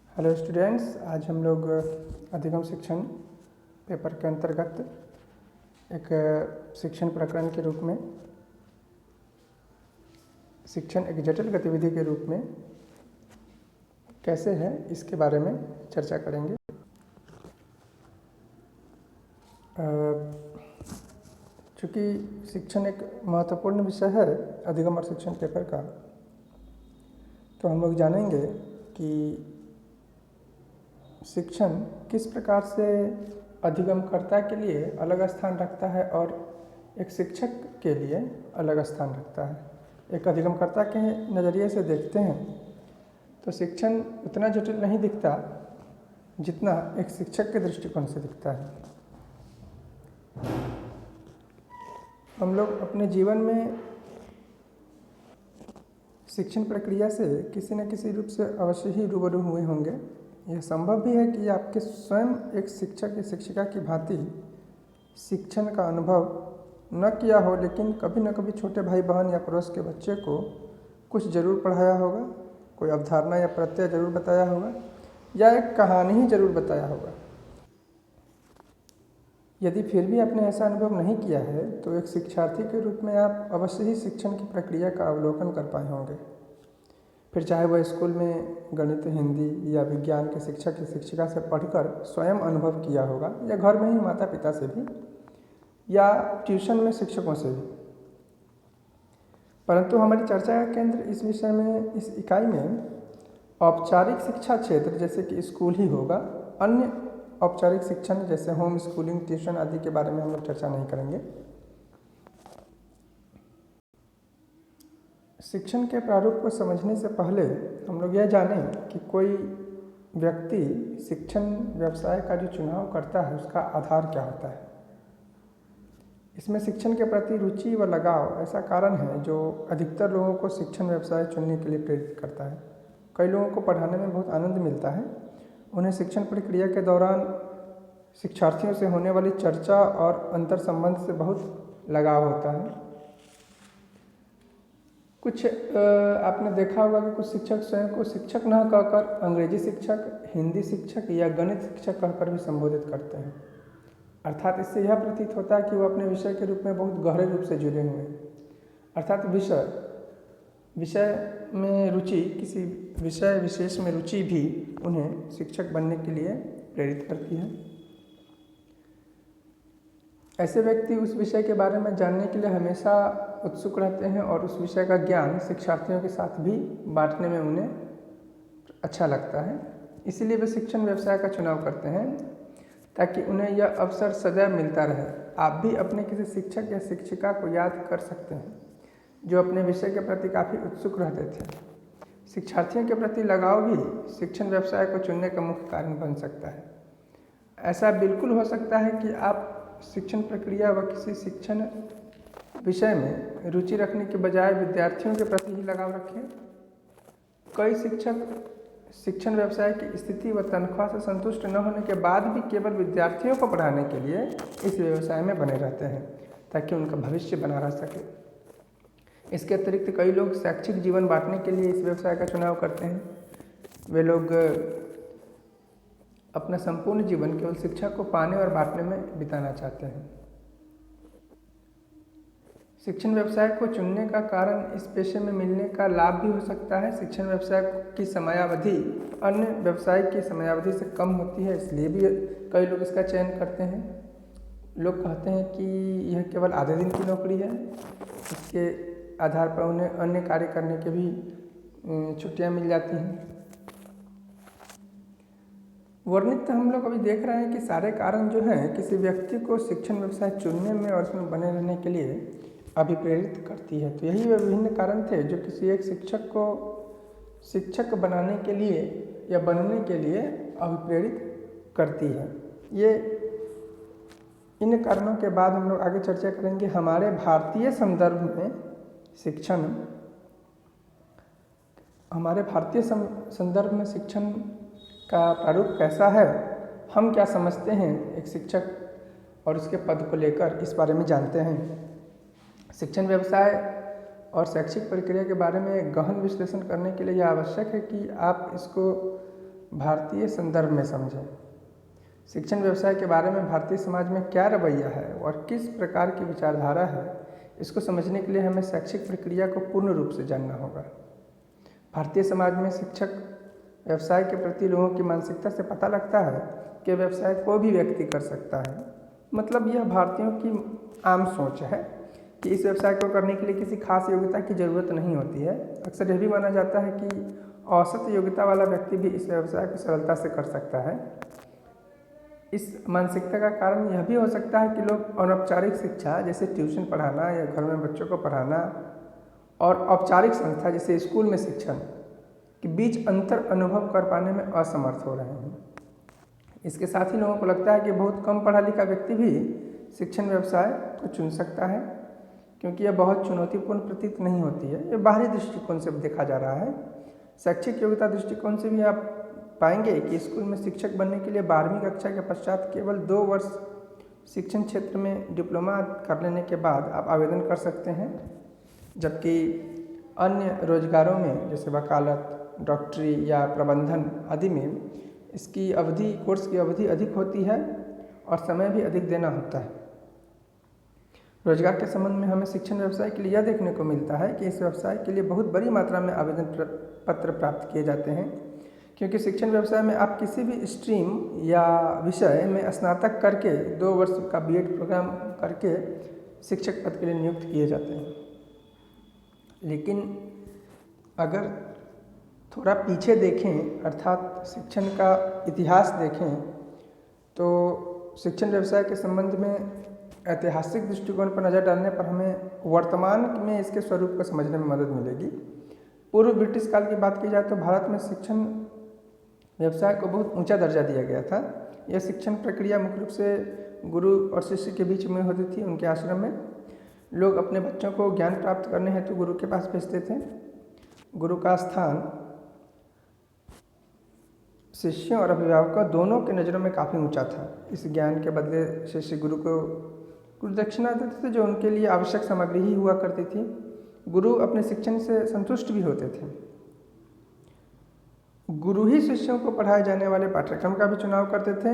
Hello students, आज हम लोग अधिगम शिक्षण पेपर के अंतर्गत एक शिक्षण प्रकरण के रूप में शिक्षण एक जटिल गतिविधि के रूप में कैसे है इसके बारे में चर्चा करेंगे। चूँकि शिक्षण एक महत्वपूर्ण विषय है अधिगम और शिक्षण पेपर का, तो हम लोग जानेंगे कि शिक्षण किस प्रकार से अधिगमकर्ता के लिए अलग स्थान रखता है और एक शिक्षक के लिए अलग स्थान रखता है। एक अधिगमकर्ता के नज़रिए से देखते हैं तो शिक्षण उतना जटिल नहीं दिखता जितना एक शिक्षक के दृष्टिकोण से दिखता है। हम लोग अपने जीवन में शिक्षण प्रक्रिया से किसी न किसी रूप से अवश्य ही रूबरू हुए होंगे। यह संभव भी है कि आपके स्वयं एक शिक्षक या शिक्षिका की भांति शिक्षण का अनुभव न किया हो, लेकिन कभी न कभी छोटे भाई बहन या पड़ोस के बच्चे को कुछ ज़रूर पढ़ाया होगा, कोई अवधारणा या प्रत्यय ज़रूर बताया होगा या एक कहानी ही ज़रूर बताया होगा। यदि फिर भी आपने ऐसा अनुभव नहीं किया है तो एक शिक्षार्थी के रूप में आप अवश्य ही शिक्षण की प्रक्रिया का अवलोकन कर पाए होंगे। फिर चाहे वह स्कूल में गणित, हिंदी या विज्ञान के शिक्षक या शिक्षिका से पढ़कर स्वयं अनुभव किया होगा या घर में ही माता पिता से भी या ट्यूशन में शिक्षकों से भी। परंतु हमारी चर्चा का केंद्र इस विषय में, इस इकाई में औपचारिक शिक्षा क्षेत्र जैसे कि स्कूल ही होगा। अन्य औपचारिक शिक्षण जैसे होम स्कूलिंग, ट्यूशन आदि के बारे में हम लोग चर्चा नहीं करेंगे। शिक्षण के प्रारूप को समझने से पहले हम लोग यह जानें कि कोई व्यक्ति शिक्षण व्यवसाय का जो चुनाव करता है उसका आधार क्या होता है। इसमें शिक्षण के प्रति रुचि व लगाव ऐसा कारण है जो अधिकतर लोगों को शिक्षण व्यवसाय चुनने के लिए प्रेरित करता है। कई लोगों को पढ़ाने में बहुत आनंद मिलता है। उन्हें शिक्षण प्रक्रिया के दौरान शिक्षार्थियों से होने वाली चर्चा और अंतर संबंध से बहुत लगाव होता है। कुछ आपने देखा होगा कि कुछ शिक्षक स्वयं को शिक्षक न कहकर अंग्रेजी शिक्षक, हिंदी शिक्षक या गणित शिक्षक कहकर भी संबोधित करते हैं। अर्थात इससे यह प्रतीत होता है कि वो अपने विषय के रूप में बहुत गहरे रूप से जुड़े हुए हैं। अर्थात विषय में रुचि, किसी विषय विशेष में रुचि भी उन्हें शिक्षक बनने के लिए प्रेरित करती है। ऐसे व्यक्ति उस विषय के बारे में जानने के लिए हमेशा उत्सुक रहते हैं और उस विषय का ज्ञान शिक्षार्थियों के साथ भी बांटने में उन्हें अच्छा लगता है। इसीलिए वे शिक्षण व्यवसाय का चुनाव करते हैं ताकि उन्हें यह अवसर सदैव मिलता रहे। आप भी अपने किसी शिक्षक या शिक्षिका को याद कर सकते हैं जो अपने विषय के प्रति काफ़ी उत्सुक रहते थे। शिक्षार्थियों के प्रति लगाव भी शिक्षण व्यवसाय को चुनने का मुख्य कारण बन सकता है। ऐसा बिल्कुल हो सकता है कि आप शिक्षण प्रक्रिया व किसी शिक्षण विषय में रुचि रखने के बजाय विद्यार्थियों के प्रति ही लगाव रखें। कई शिक्षक शिक्षण व्यवसाय की स्थिति व तनख्वाह से संतुष्ट न होने के बाद भी केवल विद्यार्थियों को पढ़ाने के लिए इस व्यवसाय में बने रहते हैं ताकि उनका भविष्य बना रह सके। इसके अतिरिक्त कई लोग शैक्षिक जीवन बांटने के लिए इस व्यवसाय का चुनाव करते हैं। वे लोग अपना संपूर्ण जीवन केवल शिक्षा को पाने और बांटने में बिताना चाहते हैं। शिक्षण व्यवसाय को चुनने का कारण इस पेशे में मिलने का लाभ भी हो सकता है। शिक्षण व्यवसाय की समयावधि अन्य व्यवसाय की समयावधि से कम होती है, इसलिए भी कई लोग इसका चयन करते हैं। लोग कहते हैं कि यह केवल आधे दिन की नौकरी है। इसके आधार पर उन्हें अन्य कार्य करने के भी छुट्टियां मिल जाती हैं। वर्णित हम लोग अभी देख रहे हैं कि सारे कारण जो हैं किसी व्यक्ति को शिक्षण व्यवसाय चुनने में और उसमें बने रहने के लिए अभिप्रेरित करती है। तो यही वे विभिन्न कारण थे जो किसी एक शिक्षक को शिक्षक बनाने के लिए या बनने के लिए अभिप्रेरित करती है। ये इन कारणों के बाद हम लोग आगे चर्चा करेंगे। हमारे भारतीय संदर्भ में शिक्षण, हमारे भारतीय संदर्भ में शिक्षण का प्रारूप कैसा है, हम क्या समझते हैं एक शिक्षक और उसके पद को लेकर, इस बारे में जानते हैं। शिक्षण व्यवसाय और शैक्षिक प्रक्रिया के बारे में गहन विश्लेषण करने के लिए यह आवश्यक है कि आप इसको भारतीय संदर्भ में समझें। शिक्षण व्यवसाय के बारे में भारतीय समाज में क्या रवैया है और किस प्रकार की विचारधारा है, इसको समझने के लिए हमें शैक्षिक प्रक्रिया को पूर्ण रूप से जानना होगा। भारतीय समाज में शिक्षक व्यवसाय के प्रति लोगों की मानसिकता से पता लगता है कि व्यवसाय कोई भी व्यक्ति कर सकता है। मतलब यह भारतीयों की आम सोच है कि इस व्यवसाय को करने के लिए किसी खास योग्यता की ज़रूरत नहीं होती है। अक्सर यह भी माना जाता है कि औसत योग्यता वाला व्यक्ति भी इस व्यवसाय को सरलता से कर सकता है। इस मानसिकता का कारण यह भी हो सकता है कि लोग अनौपचारिक शिक्षा जैसे ट्यूशन पढ़ाना या घर में बच्चों को पढ़ाना और औपचारिक संस्था जैसे स्कूल में शिक्षण के बीच अंतर अनुभव कर पाने में असमर्थ हो रहे हैं। इसके साथ ही लोगों को लगता है कि बहुत कम पढ़ा लिखा व्यक्ति भी शिक्षण व्यवसाय को चुन सकता है, क्योंकि यह बहुत चुनौतीपूर्ण प्रतीत नहीं होती है। यह बाहरी दृष्टिकोण से देखा जा रहा है। शैक्षिक योग्यता दृष्टिकोण से भी आप पाएंगे कि स्कूल में शिक्षक बनने के लिए 12वीं कक्षा के पश्चात केवल 2 वर्ष शिक्षण क्षेत्र में डिप्लोमा कर लेने के बाद आप आवेदन कर सकते हैं, जबकि अन्य रोजगारों में जैसे वकालत, डॉक्टरी या प्रबंधन आदि में इसकी अवधि, कोर्स की अवधि अधिक होती है और समय भी अधिक देना होता है। रोजगार के संबंध में हमें शिक्षण व्यवसाय के लिए यह देखने को मिलता है कि इस व्यवसाय के लिए बहुत बड़ी मात्रा में आवेदन पत्र प्राप्त किए जाते हैं, क्योंकि शिक्षण व्यवसाय में आप किसी भी स्ट्रीम या विषय में स्नातक करके 2 वर्ष का बीएड प्रोग्राम करके शिक्षक पद के लिए नियुक्त किए जाते हैं। लेकिन अगर थोड़ा पीछे देखें, अर्थात शिक्षण का इतिहास देखें, तो शिक्षण व्यवसाय के संबंध में ऐतिहासिक दृष्टिकोण पर नज़र डालने पर हमें वर्तमान में इसके स्वरूप को समझने में मदद मिलेगी। पूर्व ब्रिटिश काल की बात की जाए तो भारत में शिक्षण व्यवसाय को बहुत ऊंचा दर्जा दिया गया था। यह शिक्षण प्रक्रिया मुख्य रूप से गुरु और शिष्य के बीच में होती थी। उनके आश्रम में लोग अपने बच्चों को ज्ञान प्राप्त करने हेतु गुरु के पास भेजते थे। गुरु का स्थान शिष्यों और अभिभावकों दोनों के नज़रों में काफ़ी ऊंचा था। इस ज्ञान के बदले शिष्य गुरु को कुछ दक्षिणा देते थे, जो उनके लिए आवश्यक सामग्री ही हुआ करती थी। गुरु अपने शिक्षण से संतुष्ट भी होते थे। गुरु ही शिष्यों को पढ़ाए जाने वाले पाठ्यक्रम का भी चुनाव करते थे।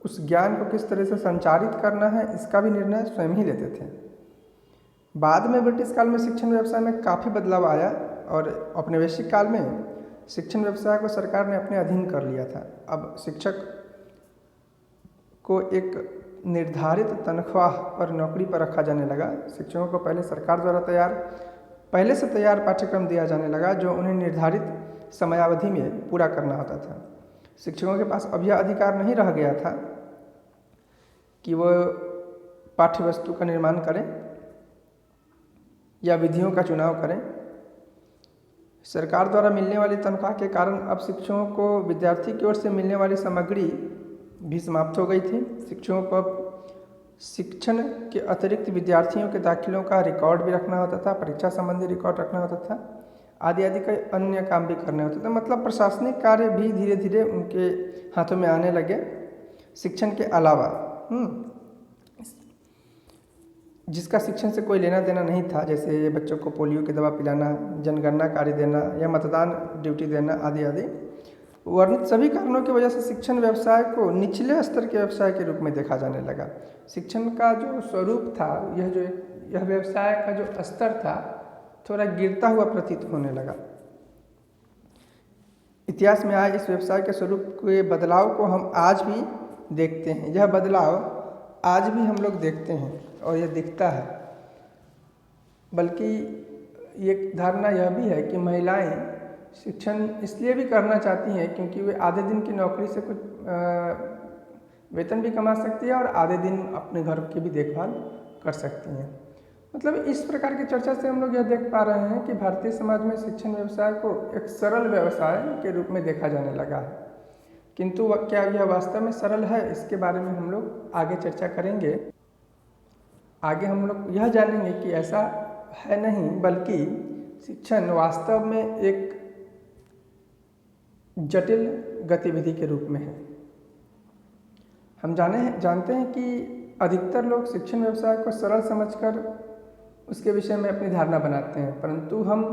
उस ज्ञान को किस तरह से संचारित करना है, इसका भी निर्णय स्वयं ही लेते थे। बाद में ब्रिटिश काल में शिक्षण व्यवसाय में काफ़ी बदलाव आया और औपनिवेशिक काल में शिक्षण व्यवसाय को सरकार ने अपने अधीन कर लिया था। अब शिक्षक को एक निर्धारित तनख्वाह पर नौकरी पर रखा जाने लगा। शिक्षकों को पहले सरकार द्वारा पहले से तैयार पाठ्यक्रम दिया जाने लगा, जो उन्हें निर्धारित समयावधि में पूरा करना होता था। शिक्षकों के पास अब यह अधिकार नहीं रह गया था कि वह पाठ्य वस्तु का निर्माण करें या विधियों का चुनाव करें। सरकार द्वारा मिलने वाली तनख्वाह के कारण अब शिक्षकों को विद्यार्थी की ओर से मिलने वाली सामग्री भी समाप्त हो गई थी। शिक्षकों को शिक्षण के अतिरिक्त विद्यार्थियों के दाखिलों का रिकॉर्ड भी रखना होता था, परीक्षा संबंधी रिकॉर्ड रखना होता था, आदि आदि कई अन्य काम भी करने होते थे। मतलब प्रशासनिक कार्य भी धीरे धीरे उनके हाथों में आने लगे। शिक्षण के अलावा जिसका शिक्षण से कोई लेना देना नहीं था, जैसे बच्चों को पोलियो की दवा पिलाना, जनगणना कार्य देना या मतदान ड्यूटी देना आदि आदि, वर्णित सभी कारणों की वजह से शिक्षण व्यवसाय को निचले स्तर के व्यवसाय के रूप में देखा जाने लगा। शिक्षण का जो स्वरूप था, यह व्यवसाय का जो स्तर था, थोड़ा गिरता हुआ प्रतीत होने लगा। इतिहास में आए इस व्यवसाय के स्वरूप के बदलाव को हम आज भी देखते हैं। यह बदलाव आज भी हम लोग देखते हैं और यह दिखता है। बल्कि एक धारणा यह भी है कि महिलाएं शिक्षण इसलिए भी करना चाहती हैं क्योंकि वे आधे दिन की नौकरी से कुछ वेतन भी कमा सकती है और आधे दिन अपने घर की भी देखभाल कर सकती हैं। मतलब इस प्रकार की चर्चा से हम लोग यह देख पा रहे हैं कि भारतीय समाज में शिक्षण व्यवसाय को एक सरल व्यवसाय के रूप में देखा जाने लगा है। किंतु क्या यह वास्तव में सरल है, इसके बारे में हम लोग आगे चर्चा करेंगे। आगे हम लोग यह जानेंगे कि ऐसा है नहीं, बल्कि शिक्षण वास्तव में एक जटिल गतिविधि के रूप में है। हम जानते हैं कि अधिकतर लोग शिक्षण व्यवसाय को सरल समझकर उसके विषय में अपनी धारणा बनाते हैं, परंतु हम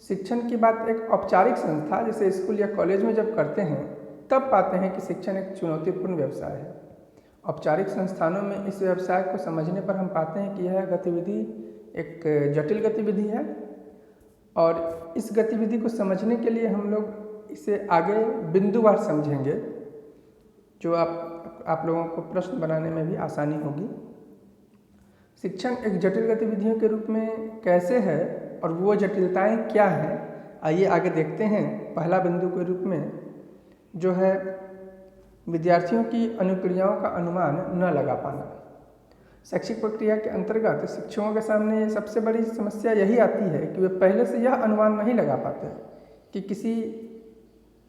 शिक्षण की बात एक औपचारिक संस्था जैसे स्कूल या कॉलेज में जब करते हैं तब पाते हैं कि शिक्षण एक चुनौतीपूर्ण व्यवसाय है। औपचारिक संस्थानों में इस व्यवसाय को समझने पर हम पाते हैं कि यह गतिविधि एक जटिल गतिविधि है और इस गतिविधि को समझने के लिए हम लोग इसे आगे बिंदुवार समझेंगे, जो आप लोगों को प्रश्न बनाने में भी आसानी होगी। शिक्षण एक जटिल गतिविधियों के रूप में कैसे है और वो जटिलताएं क्या हैं, आइए आगे देखते हैं। पहला बिंदु के रूप में जो है विद्यार्थियों की अनुक्रियाओं का अनुमान न लगा पाना। शैक्षिक प्रक्रिया के अंतर्गत शिक्षकों के सामने सबसे बड़ी समस्या यही आती है कि वे पहले से यह अनुमान नहीं लगा पाते कि किसी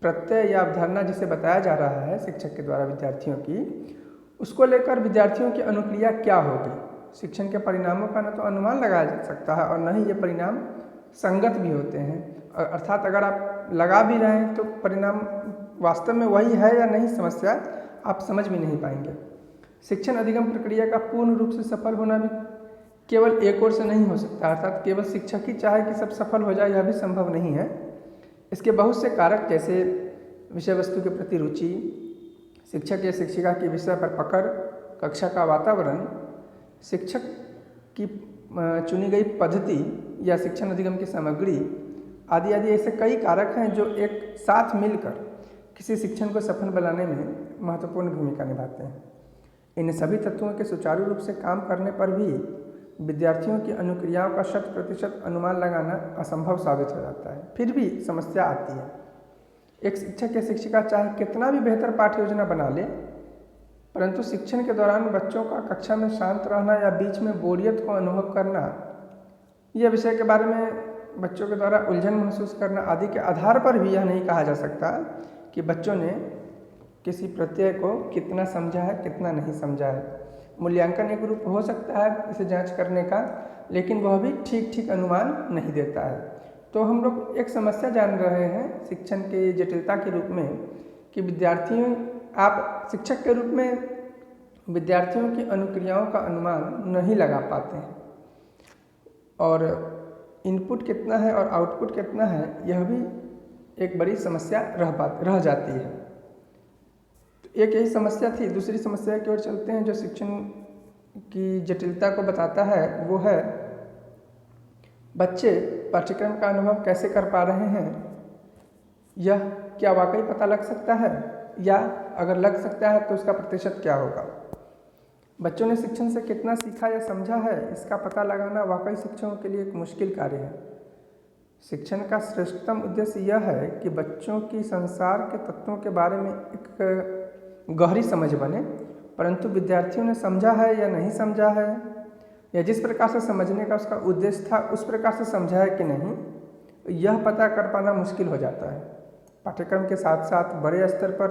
प्रत्यय या अवधारणा जिसे बताया जा रहा है शिक्षक के द्वारा विद्यार्थियों की, उसको लेकर विद्यार्थियों की अनुक्रिया क्या होगी। शिक्षण के परिणामों का न तो अनुमान लगाया जा सकता है और न ही ये परिणाम संगत भी होते हैं, अर्थात अगर आप लगा भी रहे हैं तो परिणाम वास्तव में वही है या नहीं, समस्या आप समझ भी नहीं पाएंगे। शिक्षण अधिगम प्रक्रिया का पूर्ण रूप से सफल होना भी केवल एक ओर से नहीं हो सकता, अर्थात केवल शिक्षक ही चाहे कि सब सफल हो जाए, यह भी संभव नहीं है। इसके बहुत से कारक जैसे विषय वस्तु के प्रति रुचि, शिक्षक या शिक्षिका की विषय पर पकड़, कक्षा का वातावरण, शिक्षक की चुनी गई पद्धति या शिक्षण अधिगम की सामग्री आदि आदि ऐसे कई कारक हैं जो एक साथ मिलकर किसी शिक्षण को सफल बनाने में महत्वपूर्ण भूमिका निभाते हैं। इन सभी तत्वों के सुचारू रूप से काम करने पर भी विद्यार्थियों की अनुक्रियाओं का 100% अनुमान लगाना असंभव साबित हो जाता है। फिर भी समस्या आती है। एक शिक्षक या शिक्षिका चाहे कितना भी बेहतर पाठ्य योजना बना ले, परंतु शिक्षण के दौरान बच्चों का कक्षा में शांत रहना या बीच में बोरियत को अनुभव करना, यह विषय के बारे में बच्चों के द्वारा उलझन महसूस करना आदि के आधार पर भी यह नहीं कहा जा सकता कि बच्चों ने किसी प्रत्यय को कितना समझा है, कितना नहीं समझा है। मूल्यांकन एक रूप हो सकता है इसे जांच करने का, लेकिन वह भी ठीक अनुमान नहीं देता है। तो हम लोग एक समस्या जान रहे हैं शिक्षण के जटिलता के रूप में कि आप शिक्षक के रूप में विद्यार्थियों की अनुक्रियाओं का अनुमान नहीं लगा पाते हैं और इनपुट कितना है और आउटपुट कितना है, यह भी एक बड़ी समस्या रह जाती है। तो एक यही समस्या थी। दूसरी समस्या की ओर चलते हैं जो शिक्षण की जटिलता को बताता है, वो है बच्चे पाठ्यक्रम का अनुभव कैसे कर पा रहे हैं। यह क्या वाकई पता लग सकता है, या अगर लग सकता है तो उसका प्रतिशत क्या होगा। बच्चों ने शिक्षण से कितना सीखा या समझा है, इसका पता लगाना वाकई शिक्षकों के लिए एक मुश्किल कार्य है। शिक्षण का श्रेष्ठतम उद्देश्य यह है कि बच्चों की संसार के तत्वों के बारे में एक गहरी समझ बने, परंतु विद्यार्थियों ने समझा है या नहीं समझा है, या जिस प्रकार से समझने का उसका उद्देश्य था उस प्रकार से समझा है कि नहीं, यह पता कर पाना मुश्किल हो जाता है। पाठ्यक्रम के साथ साथ बड़े स्तर पर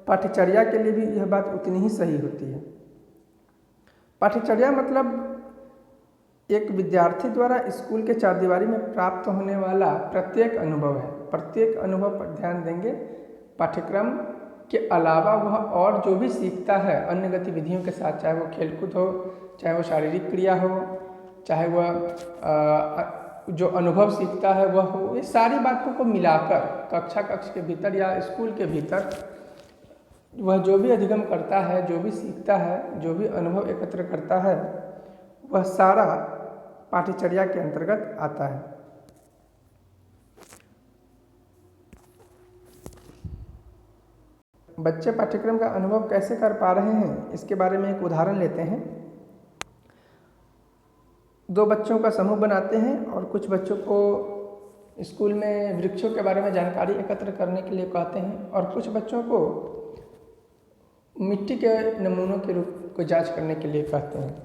पाठ्यचर्या के लिए भी यह बात उतनी ही सही होती है। पाठ्यचर्या मतलब एक विद्यार्थी द्वारा स्कूल के चारदीवारी में प्राप्त होने वाला प्रत्येक अनुभव है। प्रत्येक अनुभव पर ध्यान देंगे। पाठ्यक्रम के अलावा वह और जो भी सीखता है अन्य गतिविधियों के साथ, चाहे वो खेलकूद हो, चाहे वो शारीरिक क्रिया हो, चाहे वह जो अनुभव सीखता है वह हो, ये सारी बातों को मिलाकर कक्ष के भीतर या स्कूल के भीतर वह जो भी अधिगम करता है, जो भी सीखता है, जो भी अनुभव एकत्र करता है, वह सारा पाठ्यचर्या के अंतर्गत आता है। बच्चे पाठ्यक्रम का अनुभव कैसे कर पा रहे हैं, इसके बारे में एक उदाहरण लेते हैं। दो बच्चों का समूह बनाते हैं और कुछ बच्चों को स्कूल में वृक्षों के बारे में जानकारी एकत्र करने के लिए कहते हैं और कुछ बच्चों को मिट्टी के नमूनों के रूप को जांच करने के लिए कहते हैं।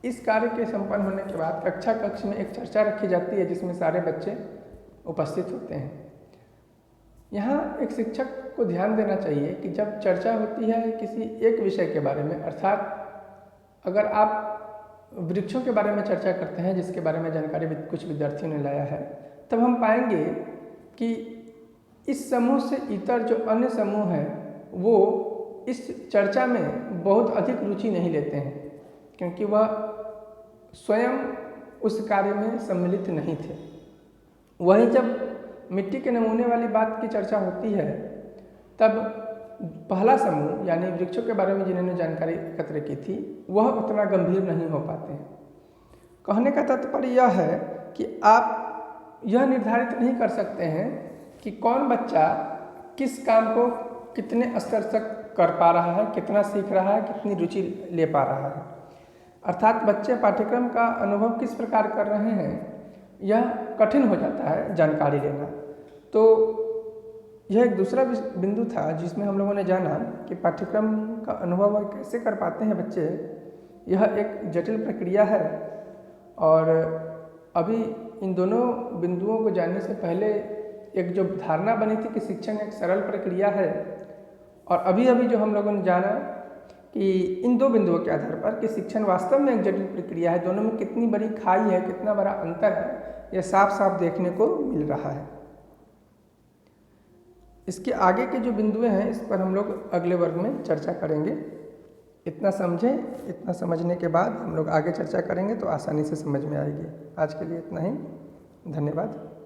इस कार्य के संपन्न होने के बाद कक्ष में एक चर्चा रखी जाती है जिसमें सारे बच्चे उपस्थित होते हैं। यहाँ एक शिक्षक को ध्यान देना चाहिए कि जब चर्चा होती है किसी एक विषय के बारे में, अर्थात अगर आप वृक्षों के बारे में चर्चा करते हैं जिसके बारे में जानकारी कुछ विद्यार्थियों ने लाया है, तब हम पाएंगे कि इस समूह से इतर जो अन्य समूह हैं वो इस चर्चा में बहुत अधिक रुचि नहीं लेते हैं, क्योंकि वह स्वयं उस कार्य में सम्मिलित नहीं थे। वहीं जब मिट्टी के नमूने वाली बात की चर्चा होती है तब पहला समूह यानी वृक्षों के बारे में जिन्होंने जानकारी एकत्र की थी वह उतना गंभीर नहीं हो पाते हैं। कहने का तात्पर्य यह है कि आप यह निर्धारित नहीं कर सकते हैं कि कौन बच्चा किस काम को कितने स्तर तक कर पा रहा है, कितना सीख रहा है, कितनी रुचि ले पा रहा है। अर्थात बच्चे पाठ्यक्रम का अनुभव किस प्रकार कर रहे हैं यह कठिन हो जाता है जानकारी लेना। तो यह एक दूसरा बिंदु था जिसमें हम लोगों ने जाना कि पाठ्यक्रम का अनुभव कैसे कर पाते हैं बच्चे, यह एक जटिल प्रक्रिया है। और अभी इन दोनों बिंदुओं को जानने से पहले एक जो धारणा बनी थी कि शिक्षण एक सरल प्रक्रिया है, और अभी अभी जो हम लोगों ने जाना कि इन दो बिंदुओं के आधार पर कि शिक्षण वास्तव में एक जटिल प्रक्रिया है, दोनों में कितनी बड़ी खाई है, कितना बड़ा अंतर है, यह साफ साफ देखने को मिल रहा है। इसके आगे के जो बिंदुएं हैं इस पर हम लोग अगले वर्ग में चर्चा करेंगे। इतना समझें, इतना समझने के बाद हम लोग आगे चर्चा करेंगे तो आसानी से समझ में आएगी। आज के लिए इतना ही, धन्यवाद।